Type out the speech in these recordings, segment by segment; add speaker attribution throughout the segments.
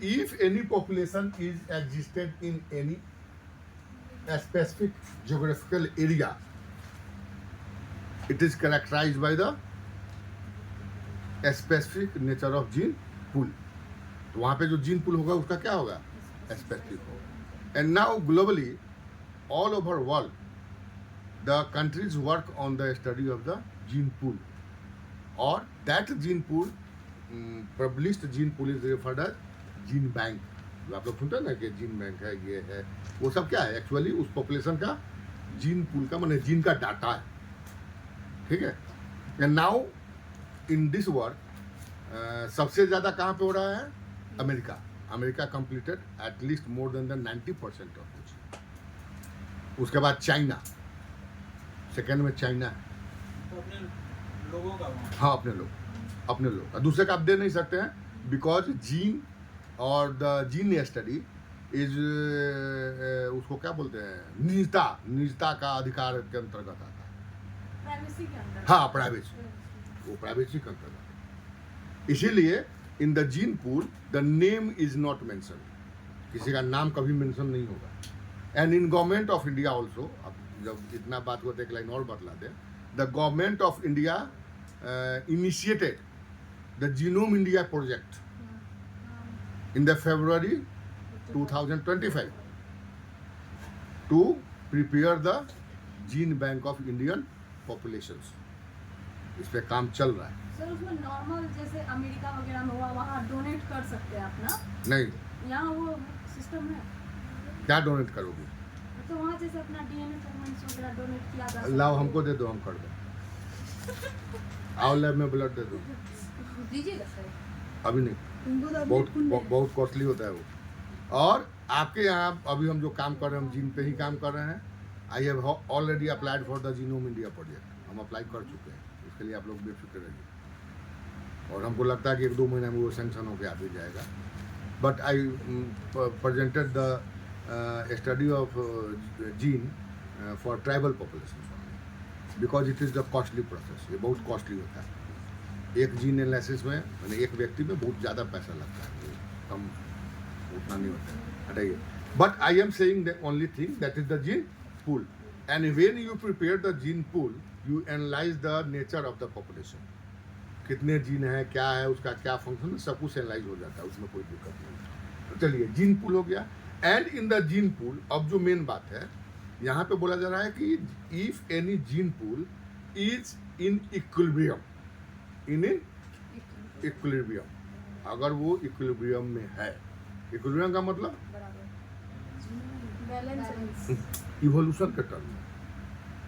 Speaker 1: If any population is existed in any specific geographical area, it is characterized by the specific nature of gene pool. तो वहाँ पे जो gene pool होगा उसका क्या होगा, स्पेसिफिक होगा. And now globally all over world the countries work on the study of the gene pool, or that gene pool published gene pool is referred as gene bank. जो आप लोग सुनते हैं ना कि जीन बैंक है, ये है, वो सब क्या है एक्चुअली उस पॉपुलेशन का जीन पूल का माने जीन का डाटा है. ठीक है. And now in this work सबसे ज़्यादा कहाँ पे हो रहा है, America. America completed at least more than the 90% of this. उसके बाद चाइना, सेकेंड में चाइना है.
Speaker 2: तो अपने लोगों का
Speaker 1: हाँ, अपने लोग दूसरे का आप दे नहीं सकते हैं, बिकॉज जीन और द जीन स्टडी इज उसको क्या बोलते हैं, निजता का अधिकार के अंतर्गत आता है.
Speaker 3: प्राइवेसी के अंदर.
Speaker 1: हाँ, प्राइवेसी, वो प्राइवेसी के अंतर्गत. इसीलिए in the gene pool the name is not mention, किसी का नाम कभी मेंशन नहीं होगा. And in government of India also, अब जब इतना बात को एक लाइन और बतला दें, the government of India initiated the genome India project in the February 2025 to prepare the gene bank of Indian populations. इस पे काम चल रहा है.
Speaker 3: सर उसमें नॉर्मल जैसे अमेरिका वगैरह में हुआ वहाँ डोनेट कर सकते हैं अपना,
Speaker 1: नहीं,
Speaker 3: यहाँ वो सिस्टम है.
Speaker 1: क्या डोनेट करोगे?
Speaker 3: तो वहाँ जैसे अपना डीएनए फ्रेगमेंट्स वगैरह डोनेट किया जा सकता है.
Speaker 1: लाओ हमको दे दो, हम कर दो. आओ लैब में ब्लड दे दो.
Speaker 3: दीजिएगा सर.
Speaker 1: अभी नहीं, बहुत कॉस्टली होता है वो. और आपके यहाँ अभी हम जो काम कर रहे हैं, हम जीन पे ही काम कर रहे हैं. I have already applied for the genome India project. हम अप्लाई कर चुके हैं, इसके लिए आप लोग बेफिक्र रहिए. और हमको लगता है कि 1-2 महीने में वो सैंक्शन होकर आ भी जाएगा. But I presented the study of gene for tribal population because it is the costly process. ये बहुत कॉस्टली होता है. एक जीन एनालिसिस में मैंने एक व्यक्ति में बहुत ज़्यादा पैसा लगता है, कम उतना नहीं होता है. हटाइए. But I am saying the only thing that is the gene pool. And when you prepare the gene pool you analyse the nature of the population. कितने जीन है, क्या है, उसका क्या फंक्शन, सब कुछ एनालाइज हो जाता है, उसमें कोई दिक्कत नहीं. तो चलिए, जीन पूल हो गया. And in the gene pool अब जो मेन बात है यहाँ पे बोला जा रहा है कि if any gene pool is in equilibrium, in equilibrium, अगर वो इक्विलिब्रियम में है. इक्विलिब्रियम का मतलब
Speaker 3: बैलेंस.
Speaker 1: इवोल्यूशन के टर्म में.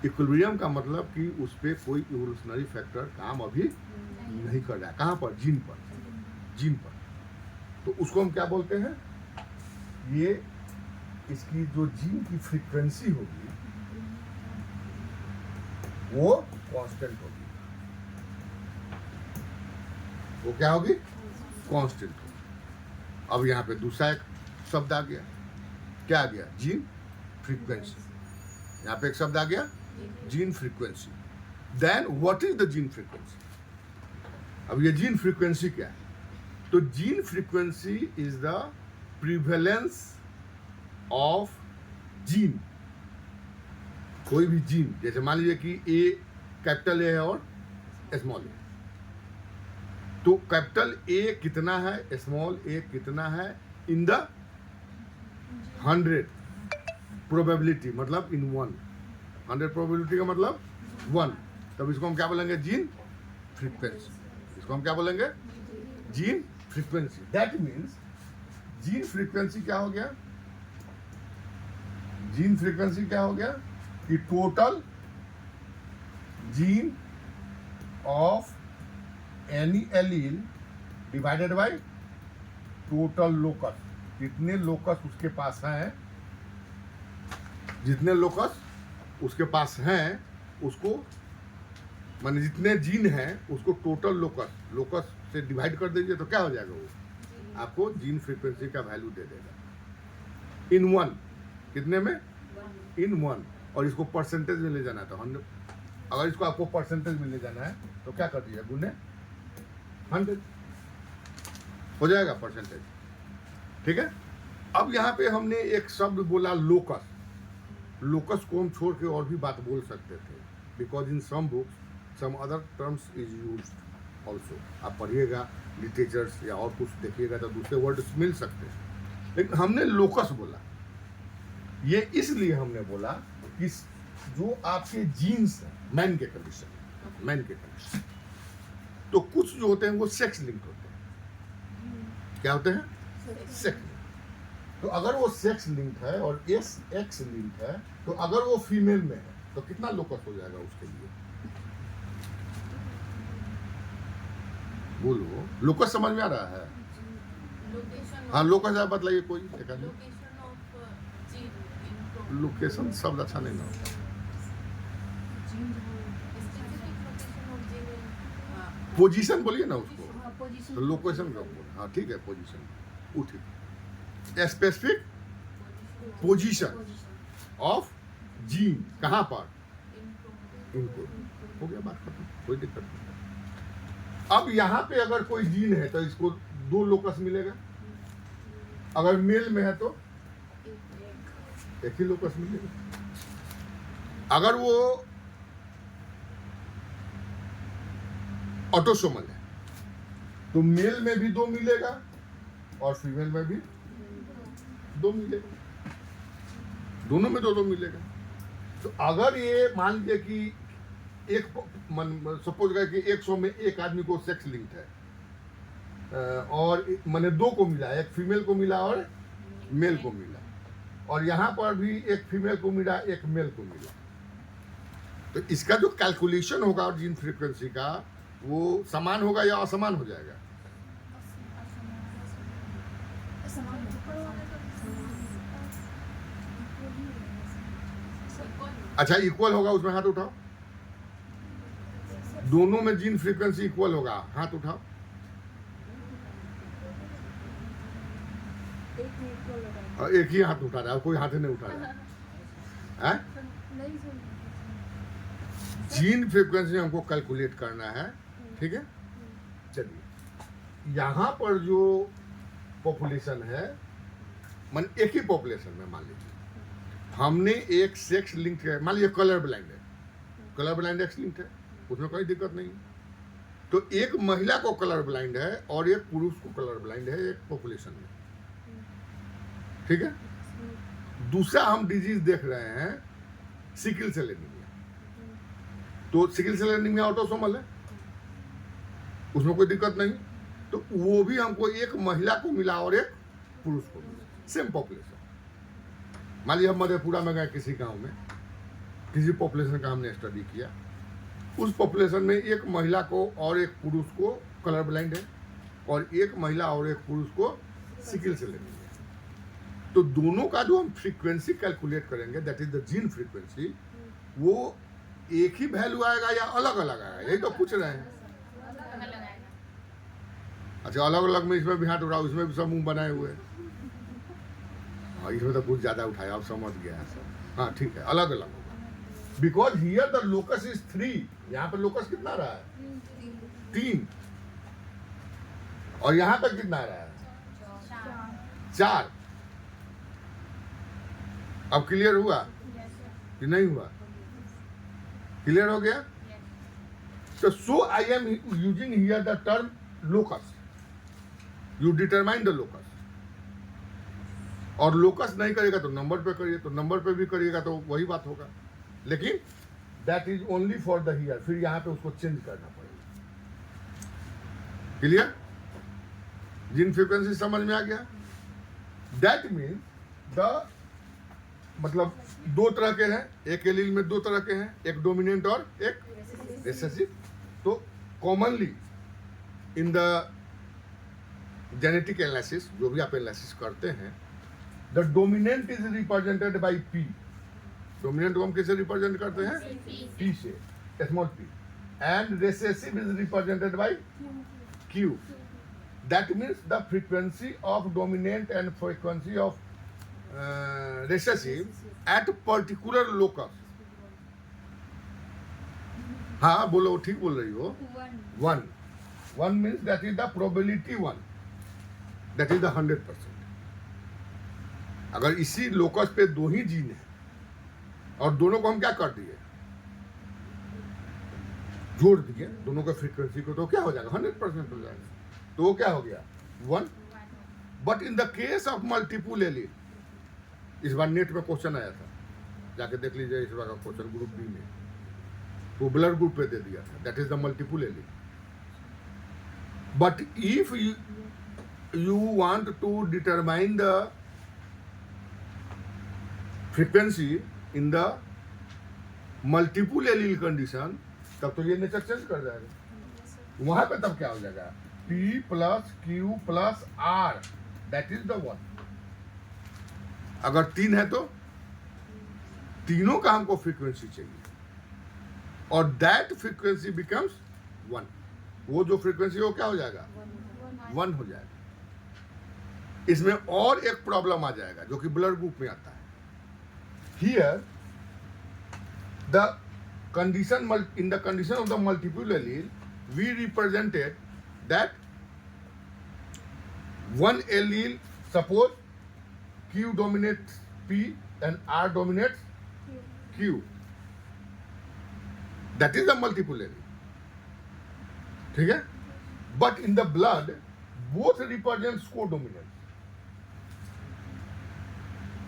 Speaker 1: इक्विलिब्रियम का मतलब कि उस पर कोई इवोल्यूशनरी फैक्टर काम अभी नहीं कर रहा है. कहाँ पर? जीन पर. तो उसको हम क्या बोलते हैं, ये इसकी जो जीन की फ्रीक्वेंसी होगी वो कांस्टेंट होगी. वो क्या होगी? कांस्टेंट होगी. अब यहाँ पे दूसरा एक शब्द आ गया. क्या आ गया? Gene frequency. यहाँ पे एक शब्द आ गया, gene frequency. Then what is the gene frequency? अब ये जीन फ्रीक्वेंसी क्या है? तो gene frequency is the prevalence of gene. कोई भी जीन, जैसे मान लीजिए कि ए, कैपिटल ए है और स्मॉल ए. तो कैपिटल ए कितना है, स्मॉल ए कितना है, इन द 100 प्रोबेबिलिटी, मतलब इन 100 प्रोबेबिलिटी का मतलब 1. तब इसको हम क्या बोलेंगे? Gene frequency. इसको हम क्या बोलेंगे? Gene frequency. That means gene frequency क्या हो गया? जीन फ्रीक्वेंसी क्या हो गया कि total gene of any allele divided by total locus. कितने लोकस उसके पास हैं, जितने लोकस उसके पास हैं उसको, माने जितने जीन हैं उसको टोटल लोकस से डिवाइड कर दीजिए तो क्या हो जाएगा? वो आपको जीन फ्रीक्वेंसी का वैल्यू दे देगा. इन 1, कितने में? इन 1. और इसको परसेंटेज में ले जाना है तो 100. अगर इसको आपको परसेंटेज में ले जाना है तो क्या कर दीजिए? गुने 100 हो जाएगा परसेंटेज. ठीक है। अब यहाँ पे हमने एक शब्द बोला लोकस। लोकस को हम छोड़ के और भी बात बोल सकते थे, because in some books some other terms is used also. आप पढ़िएगा लिटरेचर्स या और कुछ देखिएगा तो दूसरे वर्ड्स मिल सकते हैं, लेकिन हमने लोकस बोला। ये इसलिए हमने बोला कि जो आपके जीन्स हैं, मैन के कंडीशन, तो कुछ जो होते हैं वो सेक्स लिंक्ड होते हैं। क्या होते हैं? सेक्स। तो अगर वो सेक्स लिंक है और एक्स लिंक है, तो अगर वो फीमेल में है तो कितना लोकस हो जाएगा उसके लिए? बोलो, लोकस समझ में आ रहा है? हाँ, लोकस आप बतलाइए कोई एक आदमी। लोकेशन शब्द अच्छा नहीं ना होता। पोजीशन बोलिए ना उसको, तो लोकेशन का बोल। हाँ ठीक है, पोजीशन वो ठीक। स्पेसिफिक पोजीशन ऑफ जीन, कहाँ पर? इनको। हो गया, बात खत्म, कोई दिक्कत नहीं। अब यहाँ पे अगर कोई जीन है तो इसको 2 लोकस मिलेगा, अगर मेल में है तो एक ही लोकस मिलेगा। अगर वो ऑटोसोमल है तो मेल में भी 2 मिलेगा और फीमेल में भी 2 मिलेगा, दोनों में 2 मिलेगा। तो अगर ये मान लीजिए कि सपोज करें कि 100 में एक आदमी को सेक्स लिंक है और मैंने 2 को मिला, एक फीमेल को मिला और मेल को मिला, और यहाँ पर भी एक फीमेल को मिला, एक मेल को मिला, तो इसका जो कैलकुलेशन होगा और जीन फ्रीक्वेंसी का वो समान होगा या असमान हो जाएगा? अच्छा, इक्वल होगा, उसमें हाथ उठाओ। दोनों में जीन फ्रीक्वेंसी इक्वल होगा, हाथ उठाओ। एक ही हाथ उठा रहा है, कोई हाथ नहीं उठा रहा है। जीन फ्रीक्वेंसी हमको कैलकुलेट करना है, ठीक है। चलिए, यहाँ पर जो पॉपुलेशन है, मान एक ही पॉपुलेशन में मान लीजिए हमने एक सेक्स लिंक है, मान लीजिए कलर ब्लाइंड है, कलर ब्लाइंड एक्स लिंक है, उसमें कोई दिक्कत नहीं। तो एक महिला को कलर ब्लाइंड है और एक पुरुष को कलर ब्लाइंड है एक पॉपुलेशन में, ठीक है। दूसरा हम डिजीज देख रहे हैं सिकल सेल एनीमिया, तो सिकल सेल एनीमिया ऑटोसोमल है, उसमें कोई दिक्कत नहीं। तो वो भी हमको एक महिला को मिला और एक पुरुष को मिला, सेम पॉपुलेशन। मान लीजिए हम मधेपुरा में गए किसी गांव में, किसी पॉपुलेशन का हमने स्टडी किया, उस पॉपुलेशन में एक महिला को और एक पुरुष को कलर ब्लाइंड है और एक महिला और एक पुरुष को सिकल सेल एनीमिया। तो दोनों का जो हम फ्रीक्वेंसी कैलकुलेट करेंगे, that is the gene frequency, वो एक ही वैल्यू आएगा या अलग अलग आएगा, यही तो पूछ रहे हैं। अच्छा, अलग अलग में इसमें भी हाथ उठाओ, इसमें भी सब मुंह बनाए हुए हैं। हाँ, इसमें तो कुछ ज्यादा उठाया, आप समझ गया है सब। हाँ ठीक है, अलग अलग होगा, because here the locus is 3। यहाँ पर लोकस कितना रहा है? 3। और यहाँ पर कितना रहा है? 4। अब क्लियर हुआ कि नहीं हुआ? क्लियर हो गया? तो so I am using here the term locus. You determine the locus. और लोकस नहीं करेगा तो नंबर पे करिए, तो नंबर पे भी करिएगा तो वही बात होगा, लेकिन that is only for the here. फिर यहाँ पे उसको चेंज करना पड़ेगा। क्लियर? जीन फ्रीक्वेंसी समझ में आ गया? दैट मीन्स द मतलब 2 तरह के हैं, एक एलील में 2 तरह के हैं, एक डोमिनेंट और एक रिसेसिव। तो commonly in the genetic analysis, जो भी आप एनालिसिस करते हैं, the dominant is represented by P. Dominant को हम कैसे रिप्रेजेंट करते हैं? पी से, small P. And recessive is represented by Q. That means the frequency of dominant and frequency of recessive at particular locus। हाँ बोलो, ठीक बोल रही हो। 1 means that is the probability 1, that is the 100%। अगर इसी लोकस पे दो ही जीन है और दोनों को हम क्या कर दिए, जोड़ दिए दोनों के फ्रीक्वेंसी को, तो क्या हो जाएगा 100% हो जाएगा, तो वो क्या हो गया 1। But in the case of multiple allele, इस बार नेट में क्वेश्चन आया था, जाके देख लीजिए इस बार का क्वेश्चन ग्रुप बी में, वो ब्लड ग्रुप पे दे दिया था, that is the multiple allele. But if you want to determine the frequency in the multiple allele condition, तब तो ये नेचर चेंज कर जाएगा। वहां पे तब क्या हो जाएगा, P plus Q plus R, that is the 1। अगर 3 है तो तीनों का हमको फ्रीक्वेंसी चाहिए, और दैट फ्रीक्वेंसी बिकम्स 1। वो जो फ्रीक्वेंसी हो क्या हो जाएगा 1 हो जाएगा। इसमें और एक प्रॉब्लम आ जाएगा जो कि ब्लड ग्रुप में आता है। Here the condition, in the condition of the multiple allele we represented that one allele, suppose Q dominates P and R dominates Q, that is the multiple allele, ठीक है। but in the blood both represents codominance,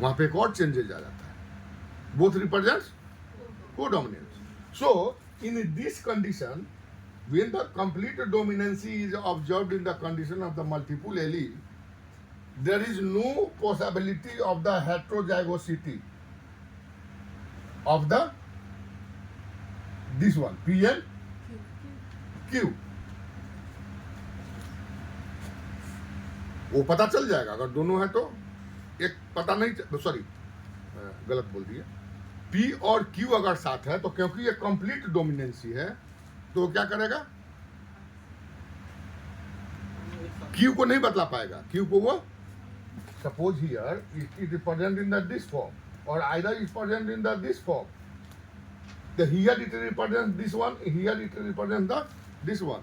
Speaker 1: वहां पे एक और changes आ जाता है, both represents codominance. So in this condition, when the complete dominancy is observed in the condition of the multiple allele, there is no possibility of the heterozygosity of the this one P and Q. वो पता चल जाएगा अगर दोनों है तो, एक पता नहीं, सॉरी गलत बोल दिया, P और Q अगर साथ है तो क्योंकि ये कंप्लीट डोमिनेंसी है तो क्या करेगा, Q को नहीं बतला पाएगा, Q को वो suppose here it is present in the this form और either is present in the this form, तो here it represent this one, here it represent the this one,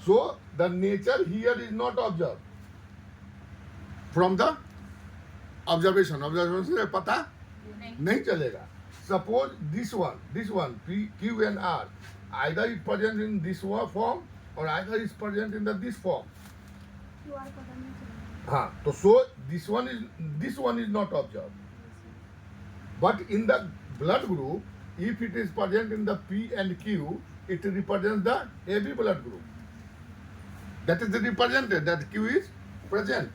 Speaker 1: so the nature here is not observe from the observation से पता नहीं चलेगा। Suppose this one Q and R either is present in this form or either is present in the this form. हाँ, तो so this one is not observed. But in the blood group, if it is present in the P and Q, it represents the AB blood group. That is represented, that Q is present.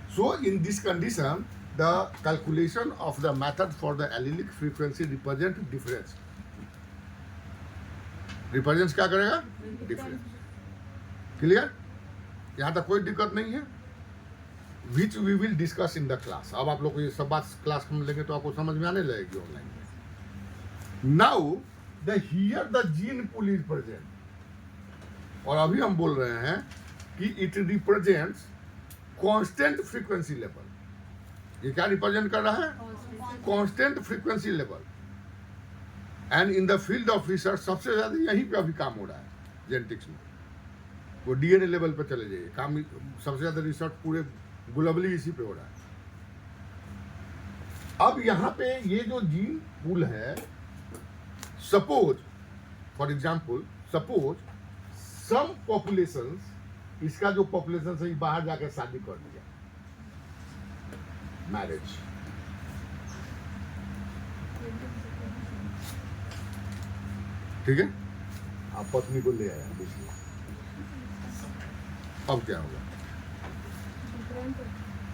Speaker 1: So in this condition, the calculation of the method for the allelic frequency represent difference. Represents क्या करेगा, difference. Clear? यहाँ तक कोई दिक्कत नहीं है, which we will discuss in the class. अब आप लोग को ये सब बात क्लास में लेंगे तो आपको समझ में आने लगेगी ऑनलाइन में। Now the here the gene pool is present, और अभी हम बोल रहे हैं कि it represents constant frequency level. ये क्या रिप्रेजेंट कर रहा है, constant frequency level. And in the field of research सबसे ज्यादा यहीं पे अभी काम हो रहा है जेनेटिक्स में, वो डीएनए लेवल पे चले जाइए, काम सबसे ज्यादा रिसर्च पूरे ग्लोबली इसी पे हो रहा है। अब यहाँ पे ये जो जीन पूल है, suppose for example, suppose some populations, इसका जो पॉपुलेशन से बाहर जाकर शादी कर दिया, मैरिज, ठीक है, आप पत्नी को ले आया दूसरी, अब क्या होगा,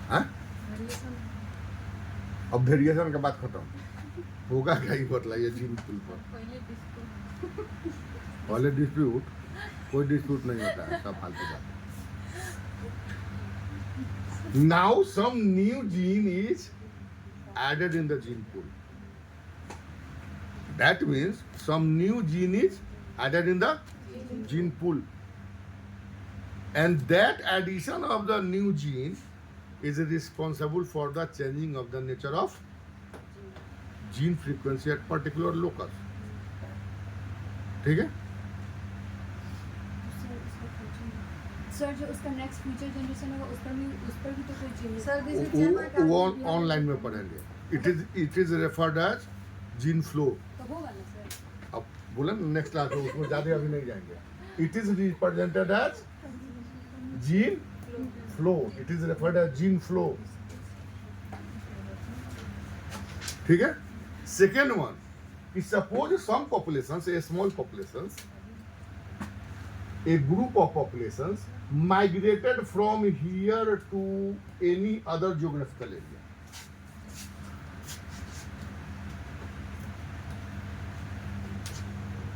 Speaker 1: हाँ? अब वेरिएशन का बात खत्म होगा क्या, ही बतलाइए जीन पुल पर। पहले डिस्प्यूट, कोई डिस्प्यूट नहीं होता है, सब फालतू बात है। Now some new gene is added in the gene pool. That means some new gene is added in the gene pool. And that addition of the new gene is responsible for the changing of the nature of gene frequency at particular locus. ठीक है?
Speaker 4: Sir जो उसका next future generation होगा उस पर भी तो कोई चेंजेस
Speaker 3: सर दिस इज
Speaker 1: वो ऑनलाइन में पढ़ेंगे। It is referred as gene flow.
Speaker 4: तो होगा ना सर?
Speaker 1: अब बोला नेक्स्ट क्लास में, उसमें ज़्यादा अभी नहीं जाएंगे। It is represented as gene flow. It is referred as gene flow. ठीक है। सेकेंड वन कि suppose some populations, a small populations, a group of populations migrated from here to any other geographical area.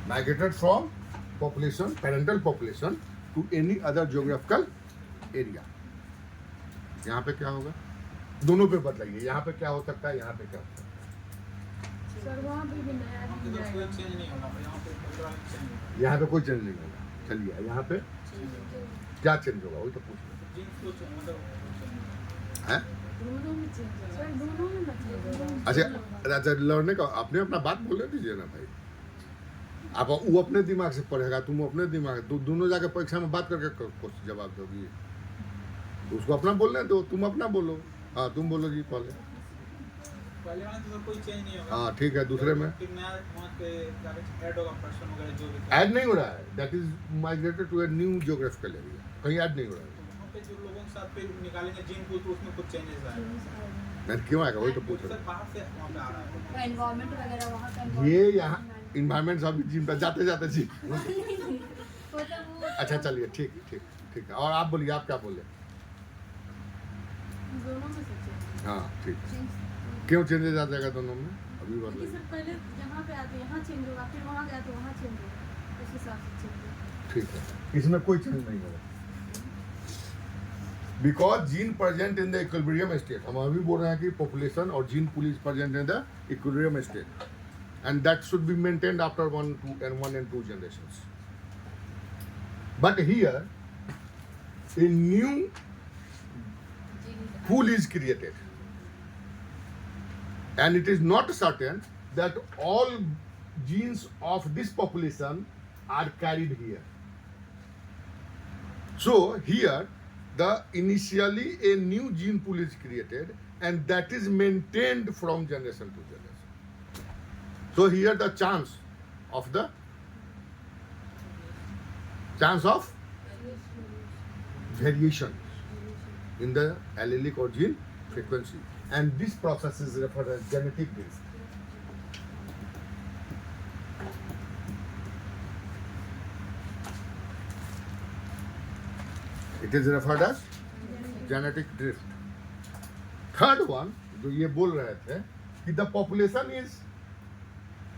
Speaker 1: Migrated from population, parental population to any other geographical area. यहाँ पे क्या होगा? दोनों पे बदलाइए। यहाँ पे क्या हो सकता है, यहाँ पे क्या हो सकता है?
Speaker 3: सर वहाँ पे भी नया
Speaker 2: वहाँ पे
Speaker 3: भी
Speaker 2: तो
Speaker 3: आएगा।
Speaker 2: कोई चेंज नहीं होगा, यहाँ पे पूरा चेंज होगा।
Speaker 1: यहाँ पे कोई चेंज नहीं होगा। चलिए यहाँ पे क्या चेंज होगा वही तो पूछ रहे
Speaker 2: जीन फ्लो चेंज मतलब चेंज
Speaker 1: हैं।
Speaker 3: दोनों में चेंज होगा। सर दोनों में मतलब
Speaker 1: अच्छा लड़ने का अपने अपना बात बोलने दीजिए ना भाई। आप वो अपने दिमाग से पढ़ेगा, तुम अपने दिमाग, दोनों जाके परीक्षा में बात करके क्वेश्चन जवाब दोगी। उसको अपना बोलने दो, तुम अपना बोलो। हाँ तुम बोलो जी पहले।
Speaker 2: पहले वाले तो कोई चेंज नहीं होगा।
Speaker 1: हाँ ठीक है। दूसरे में
Speaker 2: फिर नया वहाँ पे जाके ऐड होगा पर्सन वगैरह जो भी
Speaker 1: ऐड नहीं हो रहा है। That is migrated to a new geographical area. कहीं ऐड नहीं हो रहा है।
Speaker 2: वहाँ पे जो लोगों के साथ फिर निकालेंगे जीन पूल तो उसमें कुछ चेंजेस आएगा।
Speaker 1: नहीं क्यों आएगा वही तो पूछ रहे
Speaker 2: सर बाहर से वहाँ पे आ रहा है।
Speaker 4: तो एनवायरनमेंट वगैरह वहाँ का
Speaker 1: हैं। ये यहाँ इन्वायरमेंट अभी जिम पे जाते जाते जी।
Speaker 4: मतलब वो
Speaker 1: अच्छा चलिए ठीक ठीक ठीक है। और आप बोलिए, आप क्या बोले?
Speaker 3: दोनों में से चेंज।
Speaker 1: हाँ ठीक। क्यों चेंजेस आ जाएगा दोनों में? अभी
Speaker 3: क्योंकि
Speaker 1: बताइए।
Speaker 3: सर पहले यहाँ पे आते यहाँ चेंज होगा, फिर वहाँ गया तो वहाँ चेंज होगा, उस हिसाब से चेंज होगा।
Speaker 1: ठीक है। इसमें कोई चेंज नहीं होगा because gene present in the equilibrium state. हम अभी बोल रहे हैं कि पॉपुलेशन और gene pool is present in the equilibrium state and that should be maintained after 1 and 2 generations. But here a new pool is created and it is not certain that all genes of this population are carried here. So here the initially a new gene pool is created and that is maintained from generation to generation. So here the chance of variation in the allelic or gene frequency, and this process is referred as genetic drift. It is referred as genetic drift. Third one, जो ये बोल रहे थे कि the population is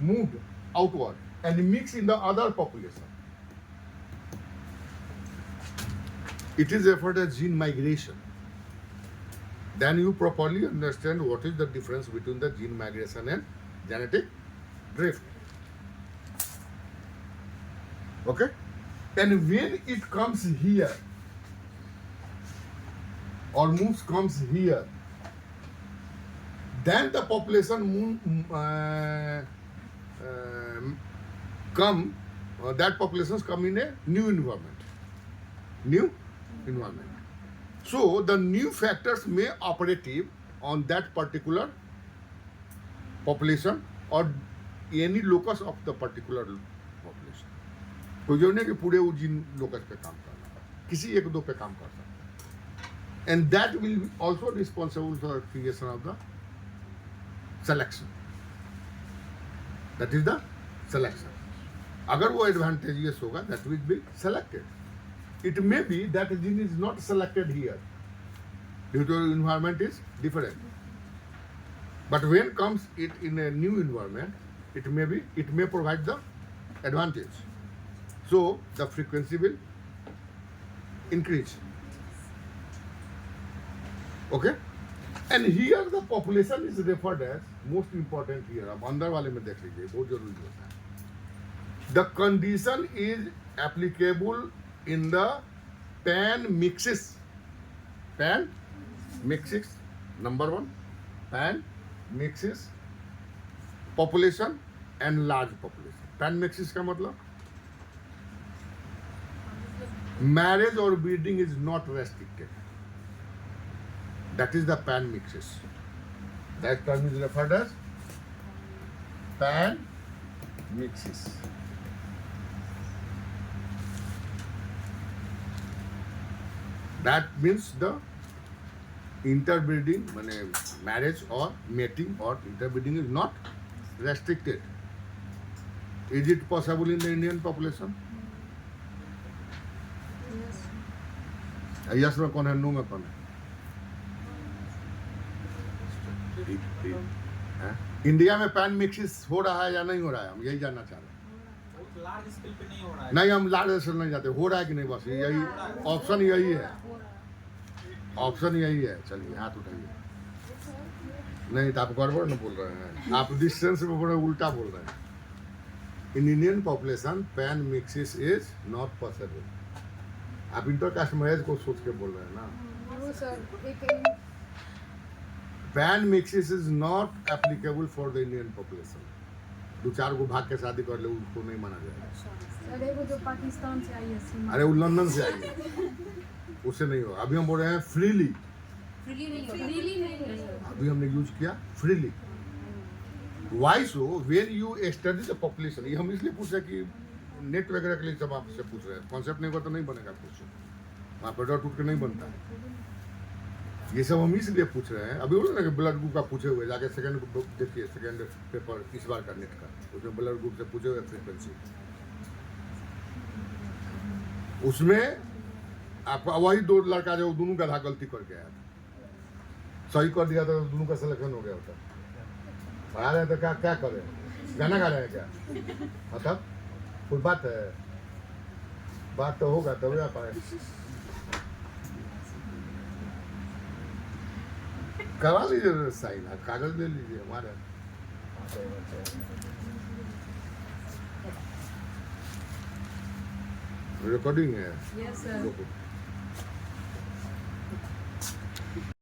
Speaker 1: moved outward and mixed in the other population. It is referred as gene migration. Then you properly understand what is the difference between the gene migration and genetic drift. Okay? And when it comes here or comes here, then the population that populations come in a new environment. So the new factors may operative on that particular population or any locus of the particular population. तो जो नहीं कि पूरे वो जिन locus पे काम करना, किसी एक दो पे काम कर सकता है, and that will be also responsible for the creation of the selection. That is the selection. अगर वो advantageous होगा, that will be selected. It may be that the gene is not selected here due to the environment is different. But when comes it in a new environment, it may provide the advantage. So the frequency will increase. Okay? And here the population is referred as most important here. अब अंदर वाले में देख लीजिए, बहुत जरूरी होता है. The condition is applicable in the pan mixes. Pan mixes, number one, pan mixes population and large population. Pan mixes का मतलब marriage or breeding is not restricted. That is the pan mixes. That term is referred as pan mixes. That means the interbreeding, marriage or mating or interbreeding is not restricted. Is it possible in the Indian population?
Speaker 3: Yes.
Speaker 1: Yes में कौन है, no में कौन है? India में pan mixes हो रहा है या नहीं हो रहा है, हम यही जानना चाह रहे हैं।
Speaker 2: बहुत लार्ज स्केल पे नहीं हो रहा है।
Speaker 1: नहीं, हम लार्ज स्केल नहीं जाते, हो रहा है कि नहीं, बस यही ऑप्शन यही है, ऑप्शन यही है। चलिए हाथ उठाइए। नहीं तो आप गड़बड़ न बोल रहे हैं, आप डिस्टेंस में बड़े उल्टा बोल रहे हैं। In Indian population pan mixes is not possible. आप इंटरकास्ट मैरिज को सोच के बोल रहे हैं ना।
Speaker 3: वो सर एक
Speaker 1: pan mixes is not applicable for the Indian population. दो चार को भाग के शादी कर ले, उसको नहीं माना जाएगा।
Speaker 3: अरे वो जो पाकिस्तान से आई है सीमा।
Speaker 1: अरे वो लंदन से आई है, उससे नहीं होगा। अभी हम बोल रहे हैं फ्रीली,
Speaker 4: फ्रीली नहीं होगा।
Speaker 3: फ्रीली नहीं है।
Speaker 1: अभी हमने यूज किया freely. Why so when you study the population, ये हम इसलिए पूछ रहे हैं कि नेट वगैरह के लिए सब आपसे पूछ रहे हैं। कॉन्सेप्ट नहीं होगा तो नहीं बनेगा क्वेश्चन, वहाँ पर डॉट उठ के नहीं बनता है। ये सब हम इसलिए पूछ रहे हैं। अभी बोलो ना कि ब्लड ग्रुप का पूछे हुए, जाके सेकंड बुक देखिए, सेकंड पेपर इस बार का नेट का, उसमें ब्लड ग्रुप से पूछे हुए फ्रीक्वेंसी, उसमें आपका वही दो लड़का जो दोनों का आधा गलती करके आया था, सही कर दिया था तो दोनों का सिलेक्शन हो गया होता। आ रहे तो क्या क्या करें, गाना गा रहे हैं क्या? मतलब कोई बात है, बात तो होगा तभी आप आए। करवा लीजिए साइन, आप कागज ले लीजिए हमारा। रिकॉर्डिंग है।
Speaker 3: Yes sir.